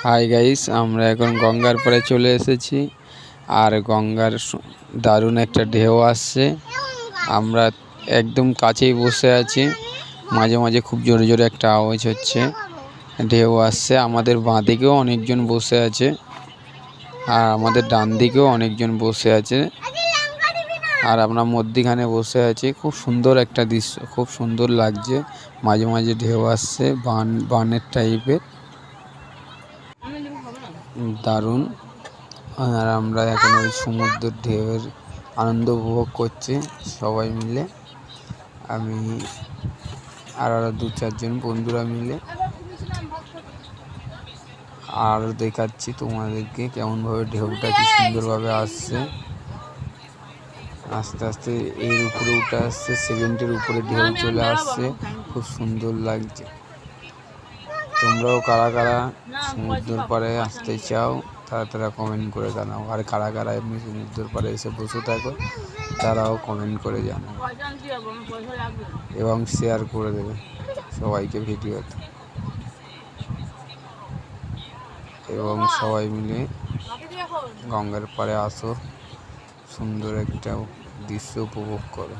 Hi guys, আমরা এখন গঙ্গার পাড়ে চলে এসেছি। আর গঙ্গার দারুণ একটা ঢেউ আসছে। আমরা একদম কাছেই বসে আছি। মাঝে মাঝে খুব জোরে জোরে একটা আওয়াজ হচ্ছে, ঢেউ আসছে। আমাদের বাঁ দিকেও অনেকজন বসে আছে, আর আমাদের ডান দিকেও অনেকজন বসে আছে, আর আমরা মধ্যিখানে বসে আছি। খুব সুন্দর একটা দৃশ্য, খুব সুন্দর লাগছে। মাঝে মাঝে ঢেউ আসছে, বানের টাইপের, দারুণ। আর আমরা এখন ওই সমুদ্রের ঢেউয়ের আনন্দ উপভোগ করছি সবাই মিলে। আমি আর আরো 2-4 জন বন্ধুরা মিলে। আর দেখাচ্ছি তোমাদেরকে কেমনভাবে ঢেউটা কি সুন্দরভাবে আসছে। আস্তে আস্তে এর উপরে উঠে আসছে, সেকেন্ডের উপরে ঢেউ চলে আসছে। খুব সুন্দর লাগছে। তোমরাও কারা কারা সমুদ্রের পাড়ে আসতে চাও তারা কমেন্ট করে জানাও। আর কারা কারা এমনি সমুদ্রের পাড়ে এসে বসে থাকো তারাও কমেন্ট করে জানাও, এবং শেয়ার করে দেবে সবাইকে ভিডিওতে। এবং সবাই মিলে গঙ্গার পাড়ে আসো, সুন্দর একটা দৃশ্য উপভোগ করো।